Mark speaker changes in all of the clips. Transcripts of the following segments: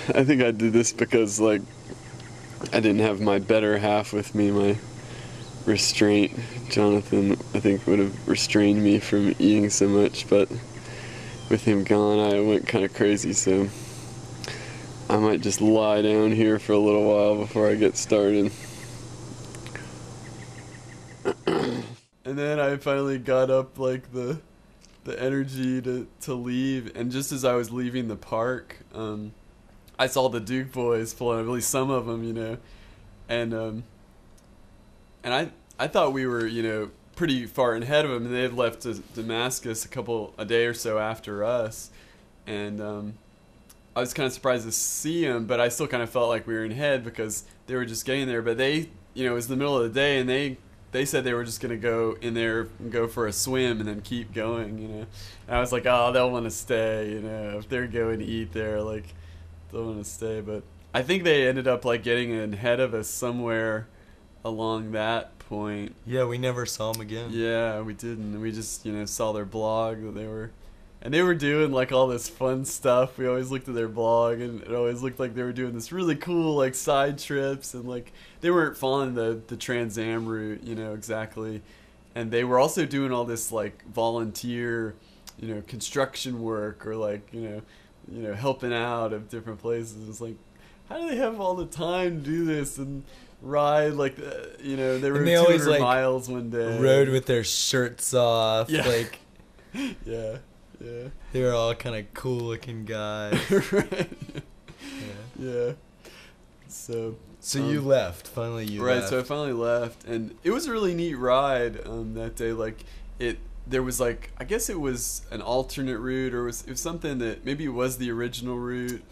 Speaker 1: I think I did this because, like, I didn't have my better half with me, my restraint. Jonathan, I think, would have restrained me from eating so much, but with him gone, I went kind of crazy, so I might just lie down here for a little while before I get started. And then I finally got up, like, the energy to leave, and just as I was leaving the park, I saw the Duke boys pulling up, at least some of them, you know, and I thought we were, you know, pretty far ahead of them. They had left to Damascus a day or so after us, and I was kind of surprised to see them, but I still kind of felt like we were ahead because they were just getting there. But they, you know, it was the middle of the day, and they said they were just gonna go in there and go for a swim and then keep going, you know. And I was like, oh, they'll want to stay, you know, if they're going to eat there, like, they'll want to stay. But I think they ended up, like, getting ahead of us somewhere along that point.
Speaker 2: Yeah, we never saw them again.
Speaker 1: Yeah, we didn't. We just, you know, saw their blog that they were doing, like, all this fun stuff. We always looked at their blog, and it always looked like they were doing this really cool, like, side trips, and, like, they weren't following the Trans Am route, you know, exactly. And they were also doing all this, like, volunteer, you know, construction work, or, like, you know, helping out of different places. It's like, how do they have all the time to do this and ride, like, you know, they were 200 like, miles one day.
Speaker 2: Rode with their shirts off,
Speaker 1: yeah.
Speaker 2: Like,
Speaker 1: yeah. Yeah.
Speaker 2: They were all kind of cool looking guys.
Speaker 1: Right. Yeah. So
Speaker 2: you left. Finally you left.
Speaker 1: Right, so I finally left, and it was a really neat ride that day. Like, there was, like, I guess it was an alternate route, or it was something that maybe it was the original route.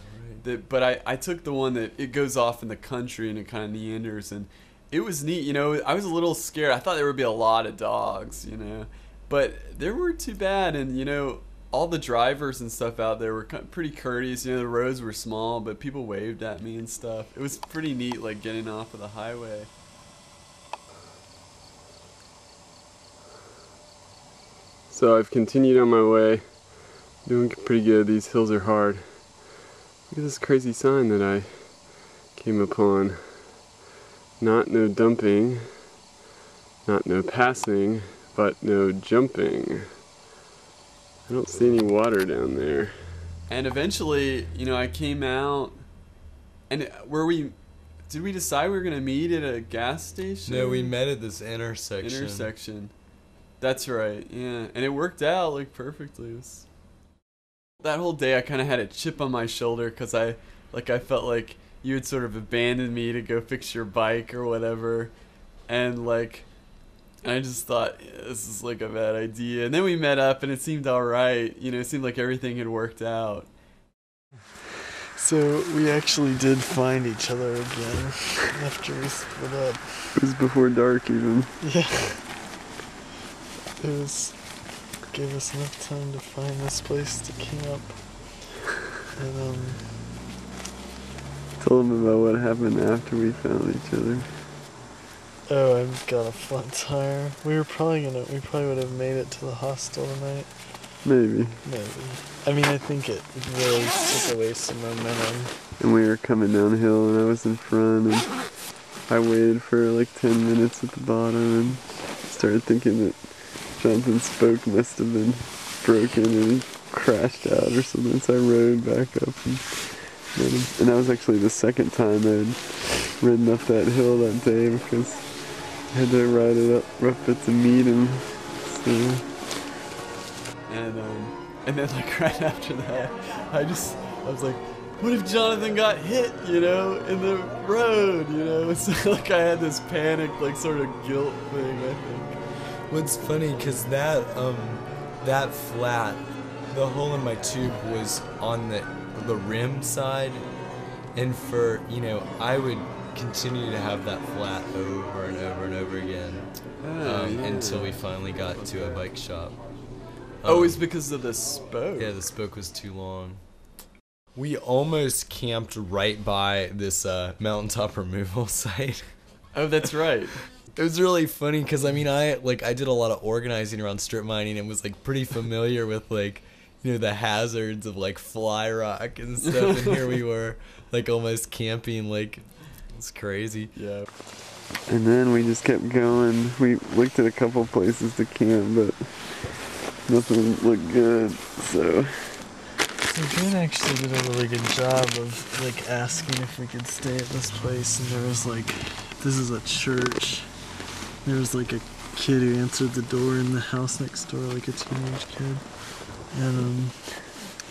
Speaker 1: Right. But I took the one that it goes off in the country and it kind of meanders, and it was neat. You know, I was a little scared. I thought there would be a lot of dogs, you know, but there weren't too bad. And, you know, all the drivers and stuff out there were pretty courteous. You know, the roads were small, but people waved at me and stuff. It was pretty neat, like, getting off of the highway. So I've continued on my way, doing pretty good. These hills are hard. Look at this crazy sign that I came upon. Not no dumping, not no passing, but no jumping. I don't see any water down there. And eventually, you know, I came out, and did we decide we were going to meet at a gas station?
Speaker 2: No, we met at this intersection.
Speaker 1: That's right, yeah. And it worked out, like, perfectly. That whole day I kind of had a chip on my shoulder because I felt like you had sort of abandoned me to go fix your bike or whatever. And, like, I just thought, yeah, this is, like, a bad idea. And then we met up, and it seemed all right. You know, it seemed like everything had worked out.
Speaker 3: So we actually did find each other again after we split up.
Speaker 1: It was before dark, even.
Speaker 3: Yeah. Gave us enough time to find this place to camp. And,
Speaker 1: Tell them about what happened after we found each other.
Speaker 3: Oh, I've got a flat tire. We probably would have made it to the hostel tonight.
Speaker 1: Maybe.
Speaker 3: I mean, I think it really took away some momentum.
Speaker 1: And we were coming downhill, and I was in front, and I waited for like 10 minutes at the bottom, and started thinking that Jonathan's spoke must have been broken and crashed out or something, so I rode back up and met him. And that was actually the second time I had ridden up that hill that day, because I had to ride it up to meet him. So. And then, like, right after that, I was like, what if Jonathan got hit, you know, in the road, you know? So, like, I had this panic, like, sort of guilt thing, I think.
Speaker 2: What's funny, because that flat, the hole in my tube was on the rim side, and for, you know, I would continue to have that flat over and over and over again until we finally got to a bike shop.
Speaker 1: It's because of the spoke.
Speaker 2: Yeah, the spoke was too long. We almost camped right by this mountaintop removal site.
Speaker 1: Oh, that's right.
Speaker 2: It was really funny because, I mean, I did a lot of organizing around strip mining and was, like, pretty familiar with, like, you know, the hazards of like fly rock and stuff. And here we were, like almost camping. Like, it's crazy.
Speaker 1: Yeah. And then we just kept going. We looked at a couple places to camp, but nothing looked good. So
Speaker 3: Jane actually did a really good job of like asking if we could stay at this place, and there was like, this is a church. There was like a kid who answered the door in the house next door, like a teenage kid, and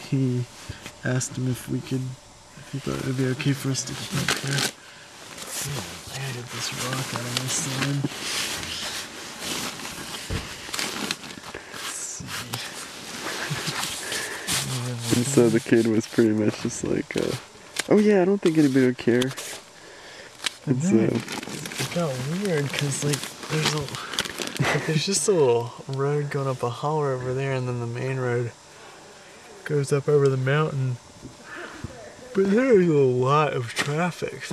Speaker 3: he asked him if we could, if he thought it would be okay for us to camp here. I gotta get this rock out of my slide.
Speaker 1: and so the kid was pretty much just like, oh yeah, I don't think anybody would care. And so
Speaker 3: It got weird because like there's just a little road going up a holler over there, and then the main road goes up over the mountain. But there's a lot of traffic.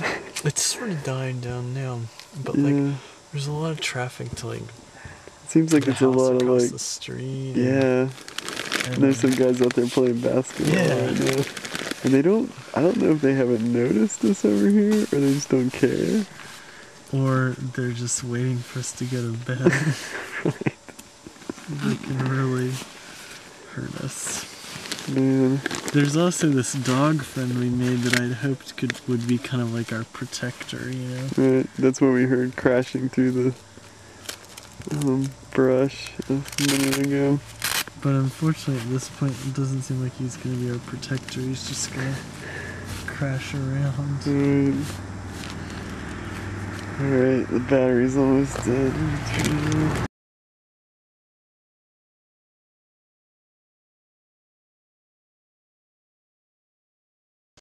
Speaker 3: It's sort of dying down now, but like there's a lot of traffic to like.
Speaker 1: It seems like it's a lot of like
Speaker 3: the street.
Speaker 1: Yeah. And there's some guys out there playing basketball right now. And I don't know if they haven't noticed us over here or they just don't care.
Speaker 3: Or they're just waiting for us to go to bed.
Speaker 1: Right.
Speaker 3: They can really hurt us.
Speaker 1: Man.
Speaker 3: There's also this dog friend we made that I'd hoped would be kind of like our protector, you know?
Speaker 1: Right. That's what we heard crashing through the brush a minute ago.
Speaker 3: But unfortunately at this point it doesn't seem like he's going to be our protector. He's just going to crash around.
Speaker 1: Alright, the battery's almost dead.